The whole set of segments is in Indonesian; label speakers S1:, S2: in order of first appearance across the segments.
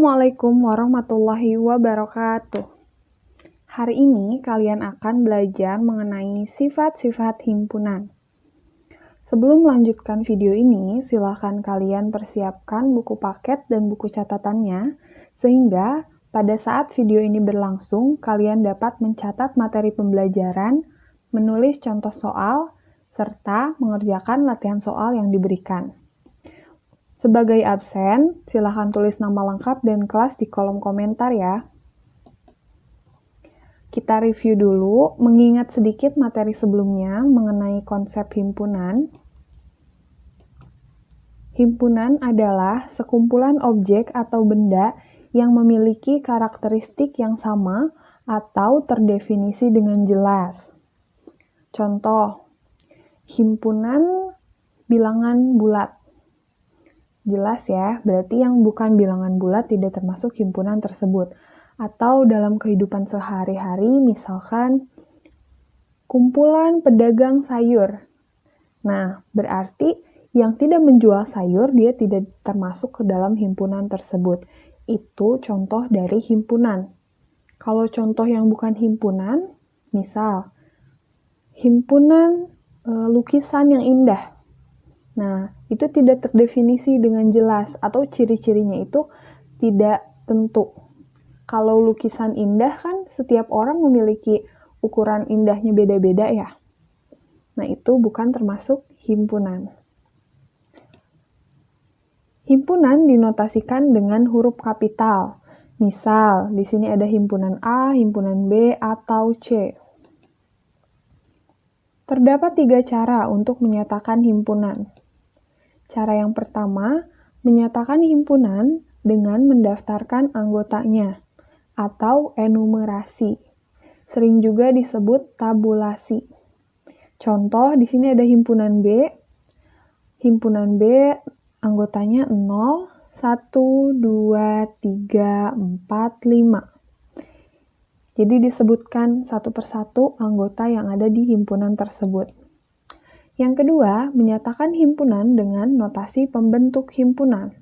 S1: Assalamualaikum warahmatullahi wabarakatuh. Hari ini kalian akan belajar mengenai sifat-sifat himpunan. Sebelum melanjutkan video ini, silakan kalian persiapkan buku paket dan buku catatannya, sehingga pada saat video ini berlangsung, kalian dapat mencatat materi pembelajaran, menulis contoh soal, serta mengerjakan latihan soal yang diberikan. Sebagai absen, silahkan tulis nama lengkap dan kelas di kolom komentar ya. Kita review dulu, mengingat sedikit materi sebelumnya mengenai konsep himpunan. Himpunan adalah sekumpulan objek atau benda yang memiliki karakteristik yang sama atau terdefinisi dengan jelas. Contoh, himpunan bilangan bulat. Jelas ya, berarti yang bukan bilangan bulat tidak termasuk himpunan tersebut. Atau dalam kehidupan sehari-hari, misalkan kumpulan pedagang sayur. Nah, berarti yang tidak menjual sayur, dia tidak termasuk ke dalam himpunan tersebut. Itu contoh dari himpunan. Kalau contoh yang bukan himpunan, misal, himpunan lukisan yang indah. Nah, itu tidak terdefinisi dengan jelas atau ciri-cirinya itu tidak tentu. Kalau lukisan indah kan setiap orang memiliki ukuran indahnya beda-beda ya. Nah, itu bukan termasuk himpunan. Himpunan dinotasikan dengan huruf kapital. Misal, di sini ada himpunan A, himpunan B, atau C. Terdapat 3 cara untuk menyatakan himpunan. Cara yang pertama, menyatakan himpunan dengan mendaftarkan anggotanya atau enumerasi. Sering juga disebut tabulasi. Contoh, di sini ada himpunan B. Himpunan B anggotanya 0, 1, 2, 3, 4, 5. Jadi disebutkan satu persatu anggota yang ada di himpunan tersebut. Yang kedua, menyatakan himpunan dengan notasi pembentuk himpunan.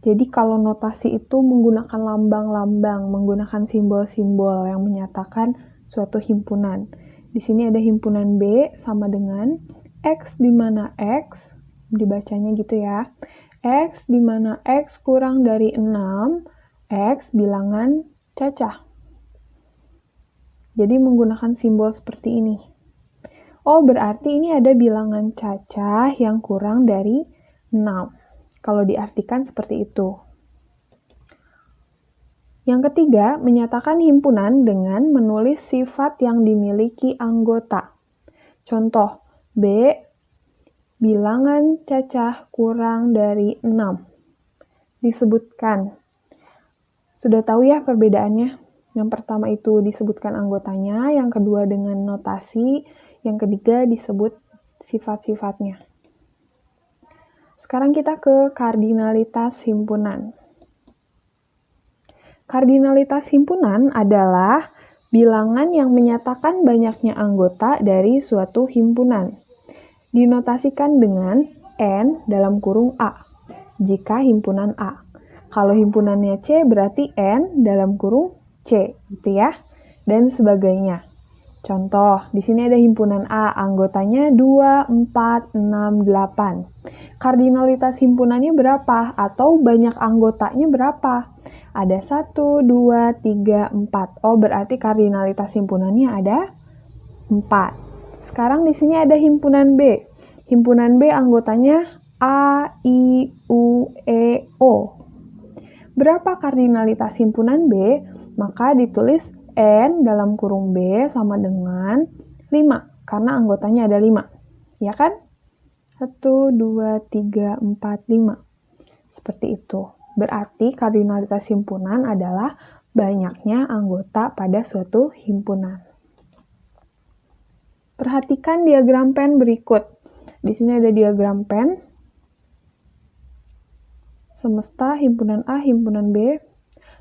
S1: Jadi kalau notasi itu menggunakan lambang-lambang, menggunakan simbol-simbol yang menyatakan suatu himpunan. Di sini ada himpunan B sama dengan X di mana X, dibacanya gitu ya. X di mana X kurang dari 6, X bilangan cacah. Jadi menggunakan simbol seperti ini. Oh, berarti ini ada bilangan cacah yang kurang dari 6. Kalau diartikan seperti itu. Yang ketiga, menyatakan himpunan dengan menulis sifat yang dimiliki anggota. Contoh, B, bilangan cacah kurang dari 6. Disebutkan. Sudah tahu ya perbedaannya? Yang pertama itu disebutkan anggotanya, yang kedua dengan notasi, yang ketiga disebut sifat-sifatnya. Sekarang kita ke kardinalitas himpunan. Kardinalitas himpunan adalah bilangan yang menyatakan banyaknya anggota dari suatu himpunan. Dinotasikan dengan N dalam kurung A, jika himpunan A. Kalau himpunannya C berarti N dalam kurung C, gitu ya. Dan sebagainya. Contoh, di sini ada himpunan A, anggotanya 2, 4, 6, 8. Kardinalitas himpunannya berapa? Atau banyak anggotanya berapa? Ada 1, 2, 3, 4. Oh, berarti kardinalitas himpunannya ada 4. Sekarang di sini ada himpunan B. Himpunan B anggotanya A, I, U, E, O. Berapa kardinalitas himpunan B? Maka ditulis N dalam kurung B sama dengan 5, karena anggotanya ada 5. Ya kan? 1, 2, 3, 4, 5. Seperti itu. Berarti kardinalitas himpunan adalah banyaknya anggota pada suatu himpunan. Perhatikan diagram pen berikut. Di sini ada diagram pen. Semesta, himpunan A, himpunan B.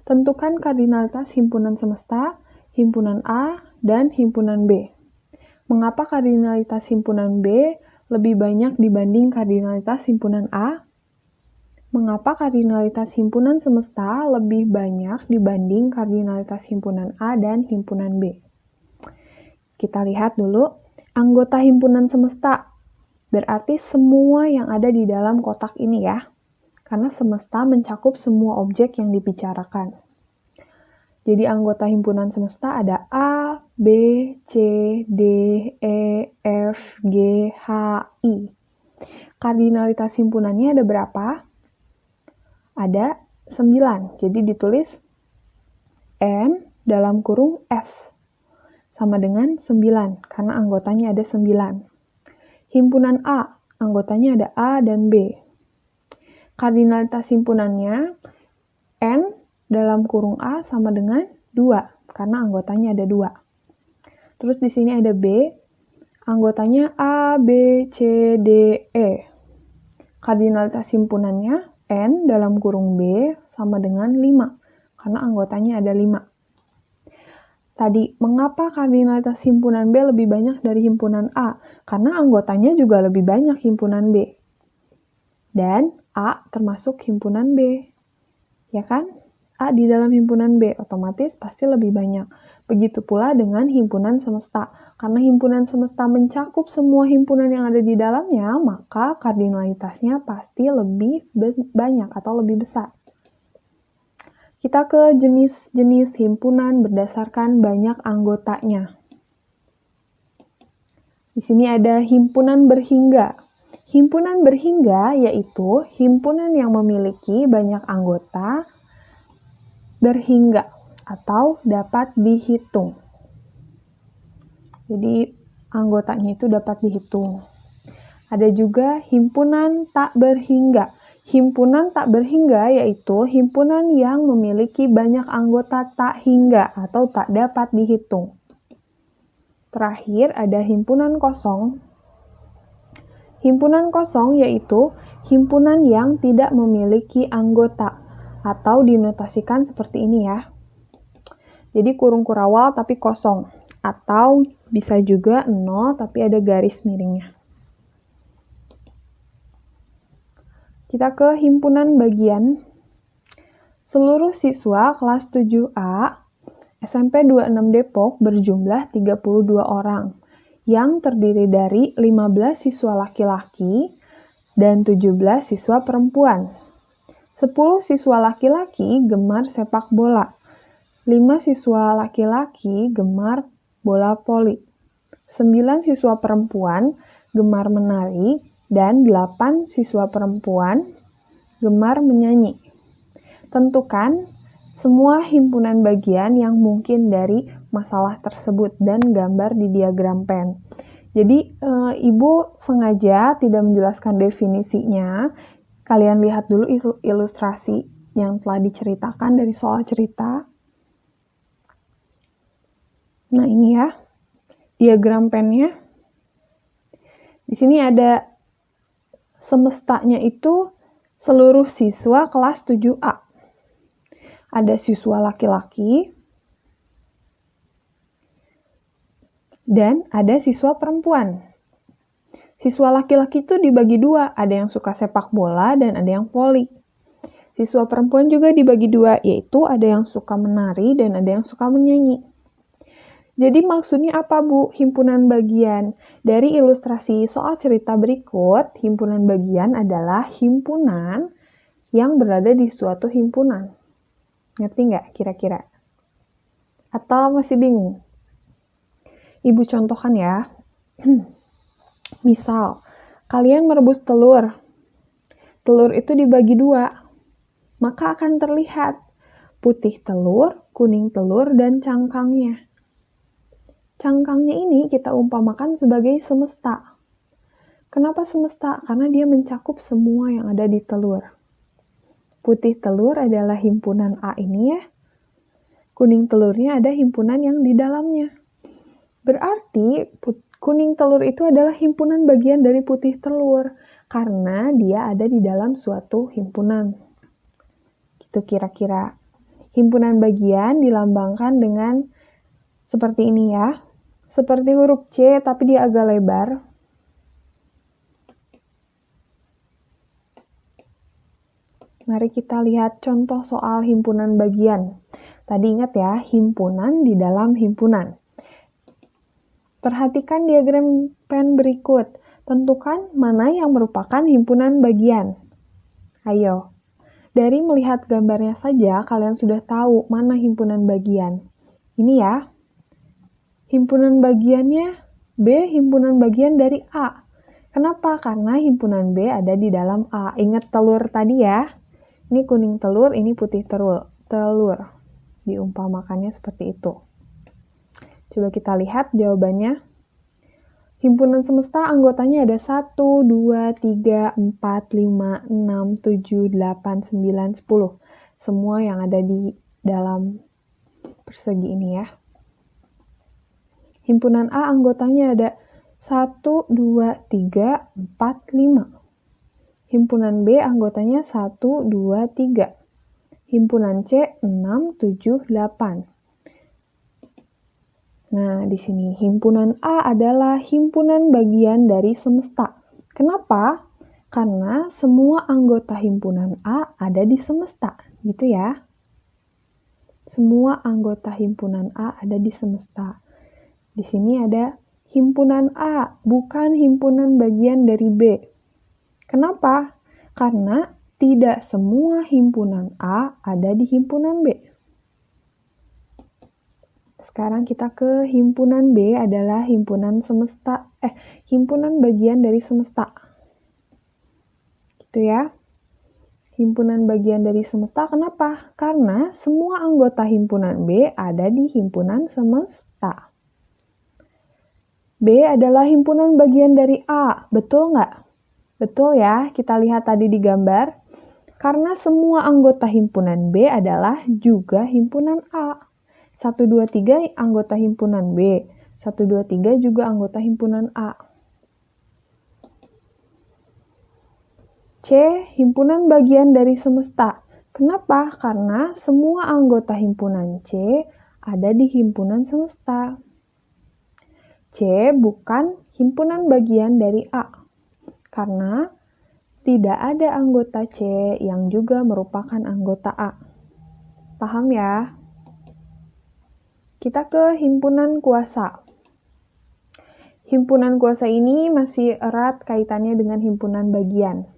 S1: Tentukan kardinalitas himpunan semesta, himpunan A, dan himpunan B. Mengapa kardinalitas himpunan B lebih banyak dibanding kardinalitas himpunan A? Mengapa kardinalitas himpunan semesta lebih banyak dibanding kardinalitas himpunan A dan himpunan B? Kita lihat dulu, anggota himpunan semesta berarti semua yang ada di dalam kotak ini ya, karena semesta mencakup semua objek yang dibicarakan. Jadi anggota himpunan semesta ada A, B, C, D, E, F, G, H, I. Kardinalitas himpunannya ada berapa? Ada 9. Jadi ditulis N dalam kurung S sama dengan 9 karena anggotanya ada 9. Himpunan A, anggotanya ada A dan B. Kardinalitas himpunannya N dalam kurung A sama dengan 2 karena anggotanya ada 2. Terus di sini ada B, anggotanya A, B, C, D, E. Kardinalitas himpunannya N dalam kurung B sama dengan 5 karena anggotanya ada 5. Tadi, mengapa kardinalitas himpunan B lebih banyak dari himpunan A? Karena anggotanya juga lebih banyak himpunan B. Dan A termasuk himpunan B. Ya kan? A di dalam himpunan B, otomatis pasti lebih banyak. Begitu pula dengan himpunan semesta. Karena himpunan semesta mencakup semua himpunan yang ada di dalamnya, maka kardinalitasnya pasti lebih banyak atau lebih besar. Kita ke jenis-jenis himpunan berdasarkan banyak anggotanya. Di sini ada himpunan berhingga. Himpunan berhingga yaitu himpunan yang memiliki banyak anggota berhingga atau dapat dihitung. Jadi anggotanya itu dapat dihitung. Ada juga himpunan tak berhingga. Himpunan tak berhingga yaitu himpunan yang memiliki banyak anggota tak hingga atau tak dapat dihitung. Terakhir ada himpunan kosong. Himpunan kosong yaitu himpunan yang tidak memiliki anggota atau dinotasikan seperti ini ya. Jadi kurung kurawal tapi kosong atau bisa juga 0 tapi ada garis miringnya. Kita ke himpunan bagian. Seluruh siswa kelas 7A SMP 26 Depok berjumlah 32 orang yang terdiri dari 15 siswa laki-laki dan 17 siswa perempuan. 10 siswa laki-laki gemar sepak bola. 5 siswa laki-laki gemar bola voli. 9 siswa perempuan gemar menari dan 8 siswa perempuan gemar menyanyi. Tentukan semua himpunan bagian yang mungkin dari masalah tersebut dan gambar di diagram pen. Jadi, Ibu sengaja tidak menjelaskan definisinya. Kalian lihat dulu ilustrasi yang telah diceritakan dari soal cerita. Nah, ini ya, diagram pennya. Di sini ada semestanya itu seluruh siswa kelas 7A. Ada siswa laki-laki dan ada siswa perempuan. Siswa laki-laki itu dibagi 2, ada yang suka sepak bola dan ada yang voli. Siswa perempuan juga dibagi 2, yaitu ada yang suka menari dan ada yang suka menyanyi. Jadi maksudnya apa Bu, himpunan bagian? Dari ilustrasi soal cerita berikut, himpunan bagian adalah himpunan yang berada di suatu himpunan. Ngerti nggak kira-kira? Atau masih bingung? Ibu contohkan ya. Misal, kalian merebus telur. Telur itu dibagi 2. Maka akan terlihat putih telur, kuning telur, dan cangkangnya. Cangkangnya ini kita umpamakan sebagai semesta. Kenapa semesta? Karena dia mencakup semua yang ada di telur. Putih telur adalah himpunan A ini ya. Kuning telurnya ada himpunan yang di dalamnya. Berarti kuning telur itu adalah himpunan bagian dari putih telur. Karena dia ada di dalam suatu himpunan. Gitu kira-kira. Himpunan bagian dilambangkan dengan seperti ini ya. Seperti huruf C tapi dia agak lebar. Mari kita lihat contoh soal himpunan bagian. Tadi ingat ya, himpunan di dalam himpunan. Perhatikan diagram pen berikut. Tentukan mana yang merupakan himpunan bagian. Ayo, dari melihat gambarnya saja kalian sudah tahu mana himpunan bagian. Ini ya, himpunan bagiannya B, himpunan bagian dari A. Kenapa? Karena himpunan B ada di dalam A. Ingat telur tadi ya. Ini kuning telur, ini putih telur. Diumpamakannya seperti itu. Coba kita lihat jawabannya. Himpunan semesta anggotanya ada 1, 2, 3, 4, 5, 6, 7, 8, 9, 10. Semua yang ada di dalam persegi ini ya. Himpunan A anggotanya ada 1, 2, 3, 4, 5. Himpunan B anggotanya 1, 2, 3. Himpunan C 6, 7, 8. Nah, di sini himpunan A adalah himpunan bagian dari semesta. Kenapa? Karena semua anggota himpunan A ada di semesta, gitu ya. Semua anggota himpunan A ada di semesta. Di sini ada himpunan A, bukan himpunan bagian dari B. Kenapa? Karena tidak semua himpunan A ada di himpunan B. Sekarang kita ke himpunan B adalah himpunan bagian dari semesta. Gitu ya. Himpunan bagian dari semesta kenapa? Karena semua anggota himpunan B ada di himpunan semesta. B adalah himpunan bagian dari A, betul nggak? Betul ya, kita lihat tadi di gambar. Karena semua anggota himpunan B adalah juga himpunan A. 1, 2, 3 anggota himpunan B. 1, 2, 3 juga anggota himpunan A. C, himpunan bagian dari semesta. Kenapa? Karena semua anggota himpunan C ada di himpunan semesta. C bukan himpunan bagian dari A. Karena tidak ada anggota C yang juga merupakan anggota A. Paham ya? Kita ke himpunan kuasa. Himpunan kuasa ini masih erat kaitannya dengan himpunan bagian.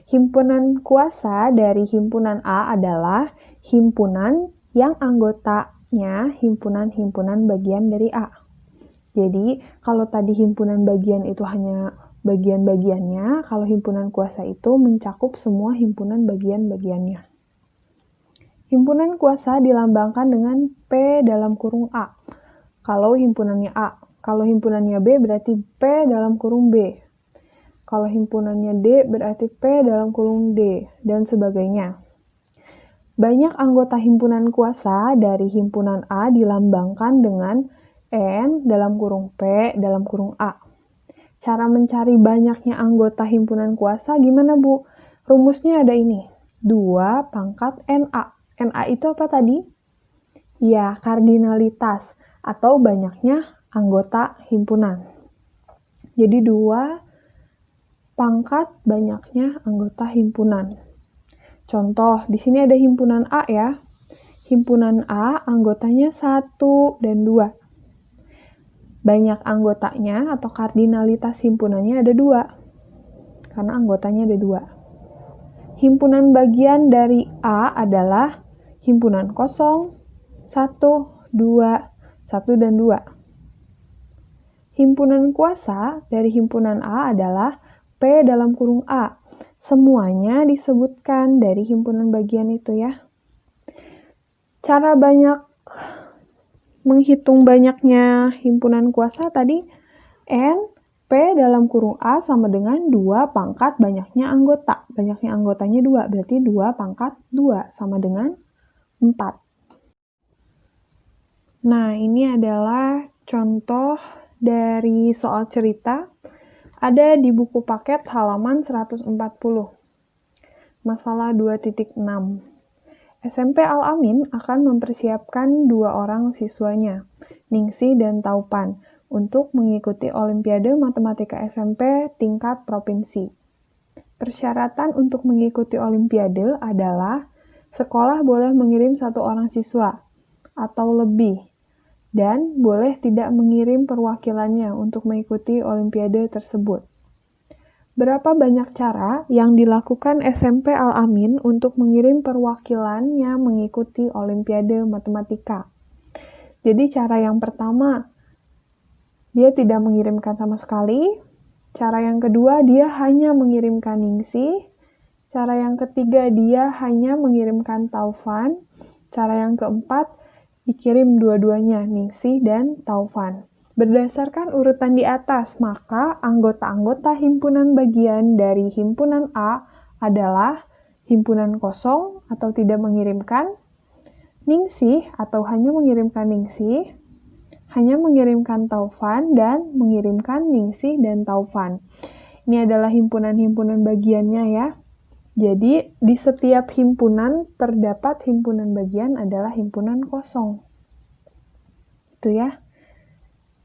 S1: Himpunan kuasa dari himpunan A adalah himpunan yang anggotanya himpunan-himpunan bagian dari A. Jadi, kalau tadi himpunan bagian itu hanya bagian-bagiannya, kalau himpunan kuasa itu mencakup semua himpunan bagian-bagiannya. Himpunan kuasa dilambangkan dengan P dalam kurung A. Kalau himpunannya A. Kalau himpunannya B berarti P dalam kurung B. Kalau himpunannya D berarti P dalam kurung D, dan sebagainya. Banyak anggota himpunan kuasa dari himpunan A dilambangkan dengan N dalam kurung P dalam kurung A. Cara mencari banyaknya anggota himpunan kuasa gimana, Bu? Rumusnya ada ini. 2 pangkat NA. NA itu apa tadi? Ya, kardinalitas atau banyaknya anggota himpunan. Jadi 2 pangkat banyaknya anggota himpunan. Contoh, di sini ada himpunan A ya. Himpunan A anggotanya 1 dan 2. Banyak anggotanya atau kardinalitas himpunannya ada 2. Karena anggotanya ada 2. Himpunan bagian dari A adalah himpunan kosong, 1, 2, 1 dan 2. Himpunan kuasa dari himpunan A adalah P dalam kurung A. Semuanya disebutkan dari himpunan bagian itu ya. Cara menghitung banyaknya himpunan kuasa tadi, N P dalam kurung A sama dengan 2 pangkat banyaknya anggota. Banyaknya anggotanya 2, berarti 2 pangkat 2 sama dengan 4. Nah, ini adalah contoh dari soal cerita. Ada di buku paket halaman 140. Masalah 2.6. SMP Al-Amin akan mempersiapkan 2 orang siswanya, Ningsih dan Taupan, untuk mengikuti Olimpiade Matematika SMP tingkat provinsi. Persyaratan untuk mengikuti Olimpiade adalah sekolah boleh mengirim 1 orang siswa atau lebih, dan boleh tidak mengirim perwakilannya untuk mengikuti Olimpiade tersebut. Berapa banyak cara yang dilakukan SMP Al-Amin untuk mengirim perwakilannya mengikuti Olimpiade Matematika? Jadi cara yang pertama, dia tidak mengirimkan sama sekali. Cara yang kedua, dia hanya mengirimkan Ningsih. Cara yang ketiga, dia hanya mengirimkan Taufan. Cara yang keempat, dikirim dua-duanya, Ningsih dan Taufan. Berdasarkan urutan di atas, maka anggota-anggota himpunan bagian dari himpunan A adalah himpunan kosong atau tidak mengirimkan, Ningsih atau hanya mengirimkan Ningsih, hanya mengirimkan Taufan, dan mengirimkan Ningsih dan Taufan. Ini adalah himpunan-himpunan bagiannya ya. Jadi, di setiap himpunan terdapat himpunan bagian adalah himpunan kosong. Itu ya.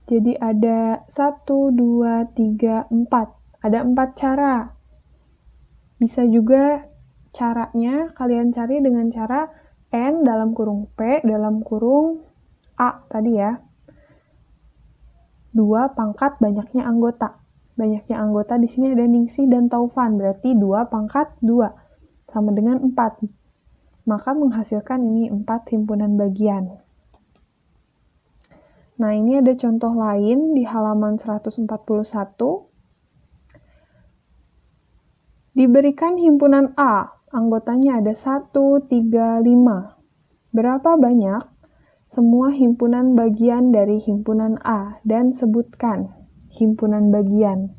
S1: Jadi ada 1, 2, 3, 4. Ada 4 cara. Bisa juga caranya kalian cari dengan cara N dalam kurung P dalam kurung A tadi ya. 2 pangkat banyaknya anggota. Banyaknya anggota di sini ada Ningsih dan Taufan, berarti 2 pangkat 2 sama dengan 4. Maka menghasilkan ini 4 himpunan bagian. Nah, ini ada contoh lain di halaman 141. Diberikan himpunan A, anggotanya ada 1, 3, 5. Berapa banyak semua himpunan bagian dari himpunan A, dan sebutkan himpunan bagian.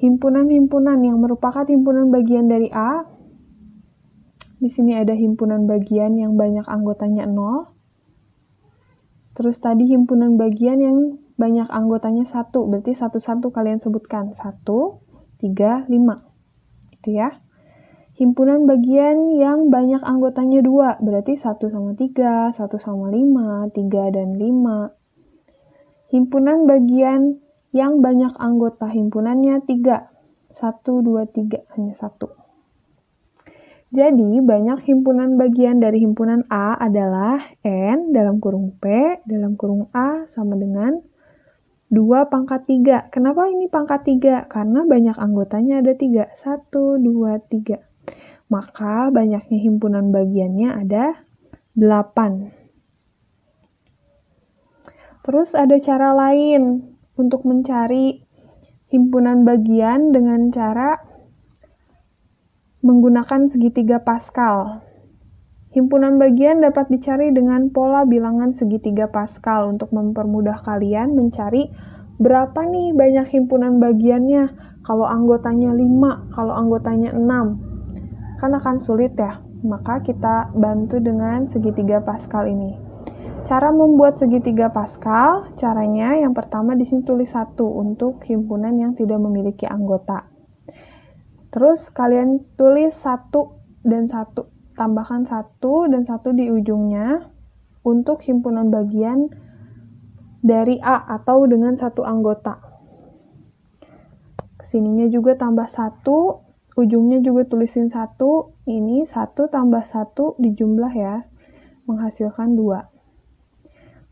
S1: Himpunan-himpunan yang merupakan himpunan bagian dari A, di sini ada himpunan bagian yang banyak anggotanya 0. Terus tadi himpunan bagian yang banyak anggotanya 1, berarti satu-satu kalian sebutkan. 1, 3, 5. Gitu ya. Himpunan bagian yang banyak anggotanya 2, berarti 1 sama 3, 1 sama 5, 3 dan 5. Himpunan bagian yang banyak anggota himpunannya 3, 1, 2, 3, hanya 1. Jadi, banyak himpunan bagian dari himpunan A adalah N dalam kurung P dalam kurung A sama dengan 2 pangkat 3. Kenapa ini pangkat 3? Karena banyak anggotanya ada 3. 1, 2, 3. Maka banyaknya himpunan bagiannya ada 8. Terus ada cara lain untuk mencari himpunan bagian dengan cara menggunakan segitiga Pascal. Himpunan bagian dapat dicari dengan pola bilangan segitiga Pascal untuk mempermudah kalian mencari berapa nih banyak himpunan bagiannya. Kalau anggotanya 5, kalau anggotanya 6. Kan akan sulit ya. Maka kita bantu dengan segitiga Pascal ini. Cara membuat segitiga Pascal, caranya yang pertama di sini tulis 1 untuk himpunan yang tidak memiliki anggota. Terus kalian tulis 1 dan 1, tambahkan 1 dan 1 di ujungnya untuk himpunan bagian dari A atau dengan 1 anggota. Kesininya juga tambah 1, ujungnya juga tulisin 1, ini 1 tambah 1 dijumlah ya, menghasilkan 2.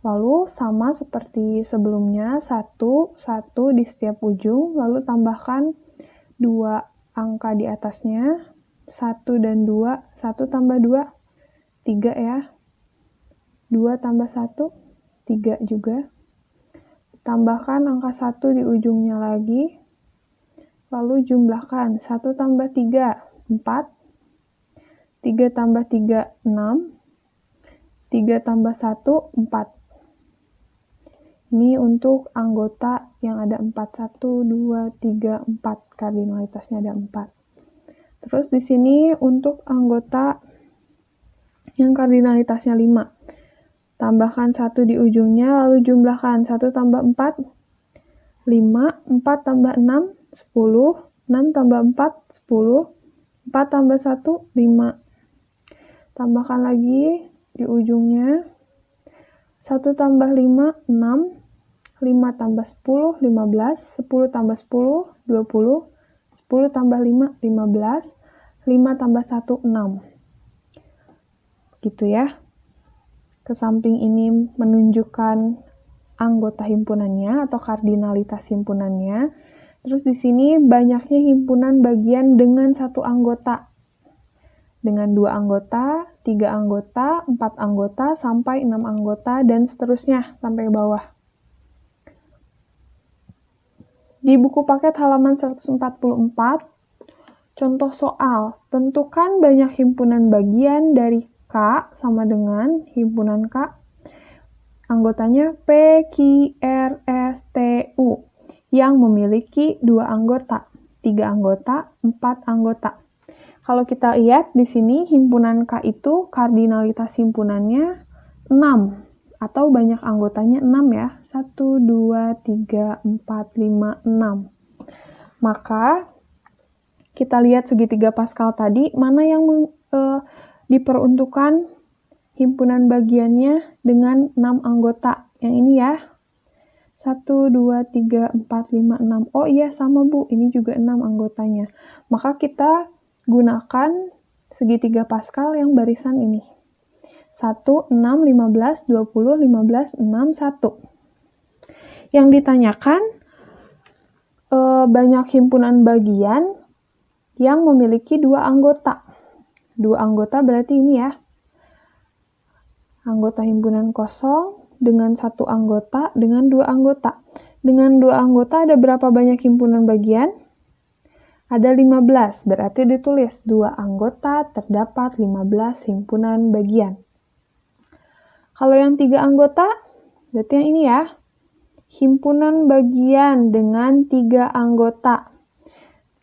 S1: Lalu sama seperti sebelumnya, 1, 1 di setiap ujung, lalu tambahkan 2 angka di atasnya, 1 dan 2, 1 tambah 2, 3 ya. 2 tambah 1, 3 juga. Tambahkan angka 1 di ujungnya lagi, lalu jumlahkan. 1 tambah 3, 4. 3 tambah 3, 6. 3 tambah 1, 4. Ini untuk anggota yang ada 4, 1, 2, 3, 4. Kardinalitasnya ada 4. Terus di sini untuk anggota yang kardinalitasnya 5. Tambahkan 1 di ujungnya, lalu jumlahkan. 1 tambah 4, 5. 4 tambah 6, 10. 6 tambah 4, 10. 4 tambah 1, 5. Tambahkan lagi di ujungnya. 1 tambah 5, 6. 5 tambah 10, 15, 10 tambah 10, 20, 10 tambah 5, 15. 5 tambah 1, 6. Gitu ya. Ke samping ini menunjukkan anggota himpunannya atau kardinalitas himpunannya. Terus di sini banyaknya himpunan bagian dengan satu anggota. Dengan 2 anggota, 3 anggota, 4 anggota, sampai 6 anggota, dan seterusnya sampai bawah. Di buku paket halaman 144, contoh soal, tentukan banyak himpunan bagian dari K sama dengan himpunan K. Anggotanya P, Q, R, S, T, U yang memiliki 2 anggota, 3 anggota, 4 anggota. Kalau kita lihat di sini himpunan K itu kardinalitas himpunannya 6 atau banyak anggotanya 6 ya. 1, 2, 3, 4, 5, 6. Maka kita lihat segitiga Pascal tadi, mana yang diperuntukkan himpunan bagiannya dengan 6 anggota. Yang ini ya. 1, 2, 3, 4, 5, 6. Oh iya sama Bu, ini juga 6 anggotanya. Maka kita gunakan segitiga Pascal yang barisan ini. 1, 6, 15, 20, 15, 6, 1. Yang ditanyakan banyak himpunan bagian yang memiliki 2 anggota. 2 anggota berarti ini ya. Anggota himpunan kosong dengan 1 anggota dengan 2 anggota. Dengan 2 anggota ada berapa banyak himpunan bagian? Ada 15, berarti ditulis 2 anggota terdapat 15 himpunan bagian. Kalau yang 3 anggota, berarti yang ini ya. Himpunan bagian dengan 3 anggota.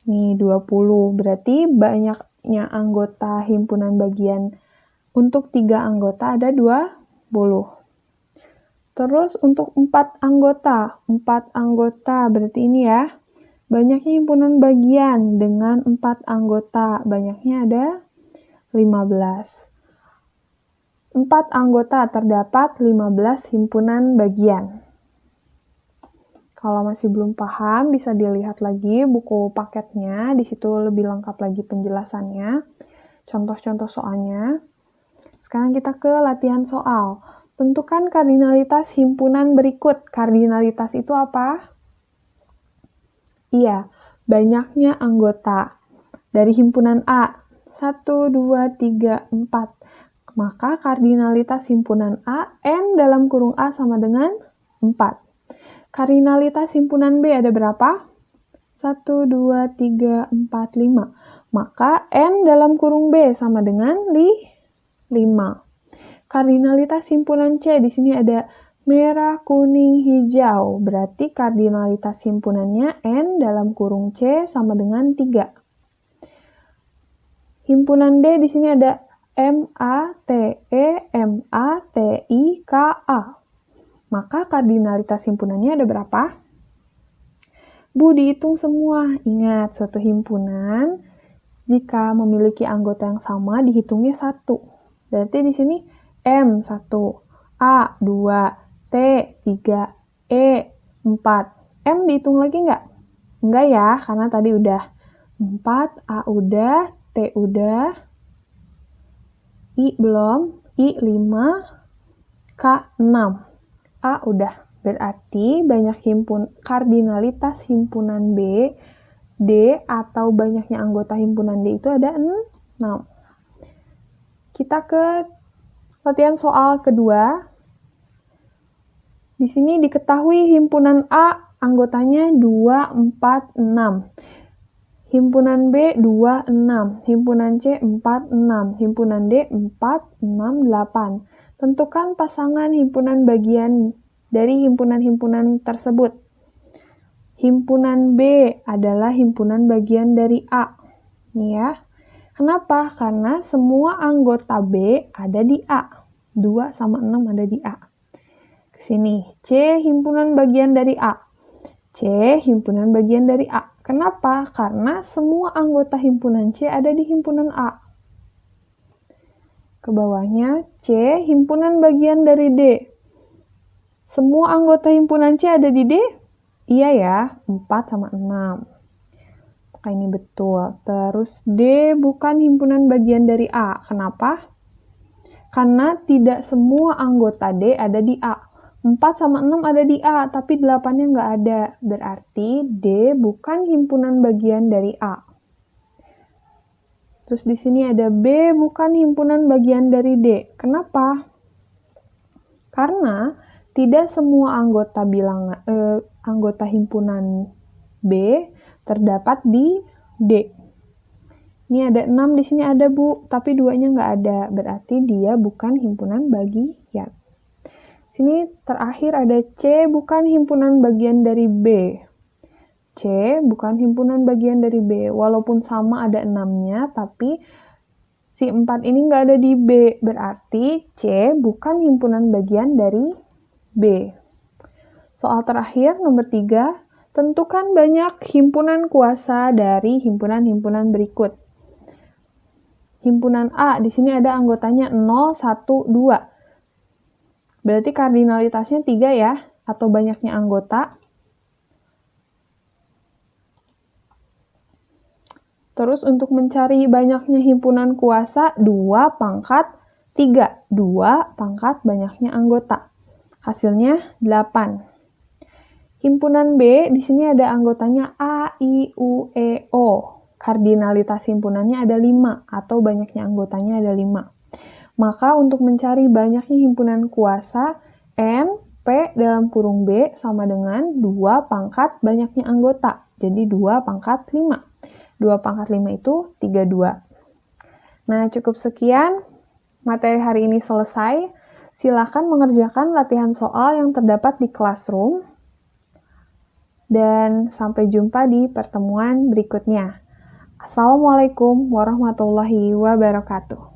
S1: Nih 20, berarti banyaknya anggota himpunan bagian untuk 3 anggota ada 20. Terus untuk 4 anggota berarti ini ya. Banyaknya himpunan bagian dengan 4 anggota, banyaknya ada 15. 4 anggota terdapat 15 himpunan bagian. Kalau masih belum paham, bisa dilihat lagi buku paketnya. Di situ lebih lengkap lagi penjelasannya. Contoh-contoh soalnya. Sekarang kita ke latihan soal. Tentukan kardinalitas himpunan berikut. Kardinalitas itu apa? Iya, banyaknya anggota. Dari himpunan A, 1, 2, 3, 4. Maka kardinalitas himpunan A, N dalam kurung A sama dengan 4. Kardinalitas himpunan B ada berapa? 1, 2, 3, 4, 5. Maka N dalam kurung B sama dengan 5. Kardinalitas himpunan C di sini ada merah, kuning, hijau. Berarti kardinalitas himpunannya N dalam kurung C sama dengan 3. Himpunan D di sini ada M, A, T, E, M, A, T, I, K, A. Maka kardinalitas himpunannya ada berapa? Bu, dihitung semua. Ingat, suatu himpunan jika memiliki anggota yang sama dihitungnya 1. Berarti di sini M 1, A 2, T 3, E 4. M dihitung lagi nggak? Enggak ya, karena tadi udah 4, A udah, T udah, I belum, I 5, K 6. A udah, berarti banyak kardinalitas himpunan B, D atau banyaknya anggota himpunan D itu ada 6. Kita ke latihan soal kedua. Di sini diketahui himpunan A anggotanya 2, 4, 6. Himpunan B 2, 6. Himpunan C 4, 6. Himpunan D 4, 6, 8. Tentukan pasangan himpunan bagian dari himpunan-himpunan tersebut. Himpunan B adalah himpunan bagian dari A. Nih ya. Kenapa? Karena semua anggota B ada di A. 2 sama 6 ada di A. Kesini. C himpunan bagian dari A. C himpunan bagian dari A. Kenapa? Karena semua anggota himpunan C ada di himpunan A. Ke bawahnya, C himpunan bagian dari D. Semua anggota himpunan C ada di D? Iya ya, 4 sama 6. apakah ini betul? Terus D bukan himpunan bagian dari A. Kenapa? Karena tidak semua anggota D ada di A. 4 sama 6 ada di A, tapi 8-nya nggak ada. Berarti D bukan himpunan bagian dari A. Terus di sini ada B bukan himpunan bagian dari D. Kenapa? Karena tidak semua anggota himpunan B terdapat di D. Ini ada 6, di sini ada Bu, tapi 2-nya nggak ada. Berarti dia bukan himpunan bagian. Sini terakhir ada C bukan himpunan bagian dari B. C bukan himpunan bagian dari B. Walaupun sama ada 6-nya, tapi si 4 ini nggak ada di B. Berarti C bukan himpunan bagian dari B. Soal terakhir, nomor 3. Tentukan banyak himpunan kuasa dari himpunan-himpunan berikut. Himpunan A, di sini ada anggotanya 0, 1, 2. Berarti kardinalitasnya 3 ya, atau banyaknya anggota. Terus untuk mencari banyaknya himpunan kuasa, 2 pangkat 3. 2 pangkat banyaknya anggota. Hasilnya 8. Himpunan B, di sini ada anggotanya A, I, U, E, O. Kardinalitas himpunannya ada 5, atau banyaknya anggotanya ada 5. Maka untuk mencari banyaknya himpunan kuasa, N, P dalam kurung B sama dengan 2 pangkat banyaknya anggota. Jadi 2 pangkat 5. 2 pangkat 5 itu 32. Nah, cukup sekian. Materi hari ini selesai. Silakan mengerjakan latihan soal yang terdapat di Classroom. Dan sampai jumpa di pertemuan berikutnya. Assalamualaikum warahmatullahi wabarakatuh.